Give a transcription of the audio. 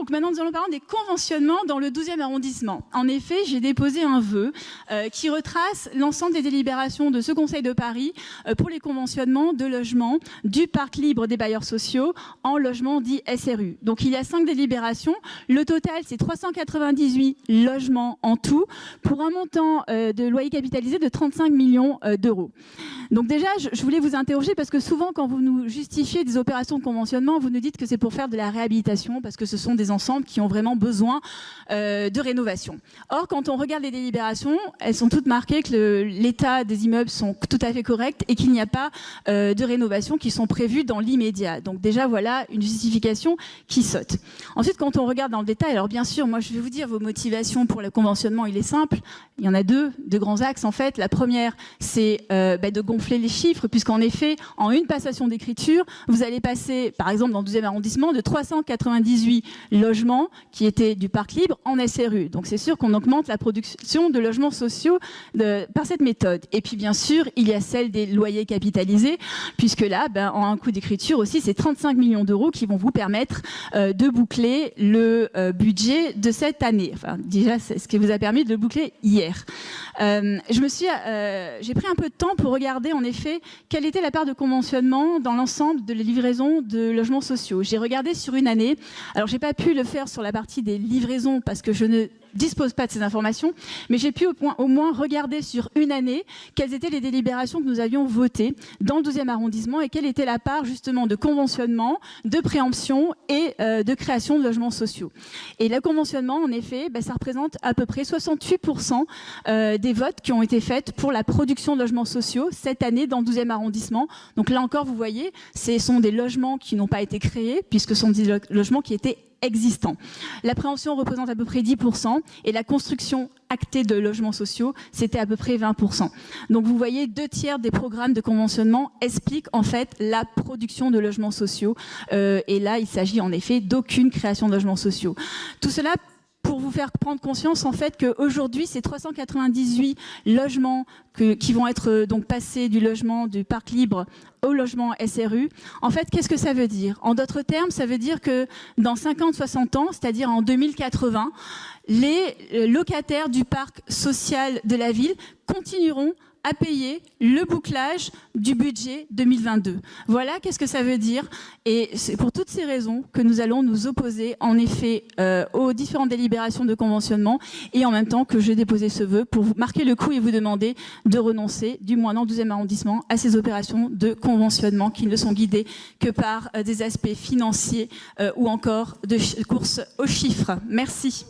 Donc maintenant, nous allons parler des conventionnements dans le 12e arrondissement. En effet, j'ai déposé un vœu qui retrace l'ensemble des délibérations de ce Conseil de Paris pour les conventionnements de logements du parc libre des bailleurs sociaux en logement dit SRU. Donc il y a 5 délibérations. Le total, c'est 398 logements en tout pour un montant de loyer capitalisé de 35 millions d'euros. Donc déjà, je voulais vous interroger parce que souvent, quand vous nous justifiez des opérations de conventionnement, vous nous dites que c'est pour faire de la réhabilitation parce que ce sont des ensembles qui ont vraiment besoin de rénovation. Or, quand on regarde les délibérations, elles sont toutes marquées que l'état des immeubles sont tout à fait corrects et qu'il n'y a pas de rénovation qui sont prévues dans l'immédiat. Donc déjà, voilà une justification qui saute. Ensuite, quand on regarde dans le détail, alors bien sûr, moi je vais vous dire vos motivations pour le conventionnement, il est simple. Il y en a deux grands axes en fait. La première, c'est de gonfler les chiffres, puisqu'en effet, en une passation d'écriture, vous allez passer, par exemple dans le 12e arrondissement, de 398 logements qui étaient du parc libre en SRU. Donc c'est sûr qu'on augmente la production de logements sociaux par cette méthode. Et puis bien sûr, il y a celle des loyers capitalisés, puisque là, en un coup d'écriture aussi, c'est 35 millions d'euros qui vont vous permettre de boucler le budget de cette année. Enfin, déjà, c'est ce qui vous a permis de le boucler hier. J'ai pris un peu de temps pour regarder en effet quelle était la part de conventionnement dans l'ensemble de la livraison de logements sociaux. J'ai regardé sur une année. Alors, j'ai pas pu le faire sur la partie des livraisons parce que je ne dispose pas de ces informations, mais j'ai pu au moins regarder sur une année quelles étaient les délibérations que nous avions votées dans le 12e arrondissement et quelle était la part justement de conventionnement, de préemption et de création de logements sociaux. Et le conventionnement, en effet, ça représente à peu près 68% des votes qui ont été faits pour la production de logements sociaux cette année dans le 12e arrondissement. Donc là encore, vous voyez, ce sont des logements qui n'ont pas été créés puisque ce sont des logements qui étaient existants. La préemption représente à peu près 10% et la construction actée de logements sociaux, c'était à peu près 20%. Donc vous voyez, 2/3 des programmes de conventionnement expliquent en fait la production de logements sociaux. Et là, il s'agit en effet d'aucune création de logements sociaux. Tout cela pour vous faire prendre conscience en fait qu'aujourd'hui, ces 398 logements qui vont être donc passés du logement du parc libre au logement SRU, en fait, qu'est-ce que ça veut dire? En d'autres termes, ça veut dire que dans 50-60 ans, c'est-à-dire en 2080, les locataires du parc social de la ville continueront à payer le bouclage du budget 2022. Voilà qu'est-ce que ça veut dire. Et c'est pour toutes ces raisons que nous allons nous opposer en effet aux différentes délibérations de conventionnement et en même temps que j'ai déposé ce vœu pour vous marquer le coup et vous demander de renoncer, du moins dans le 12e arrondissement, à ces opérations de conventionnement qui ne sont guidées que par des aspects financiers ou encore de course aux chiffres. Merci.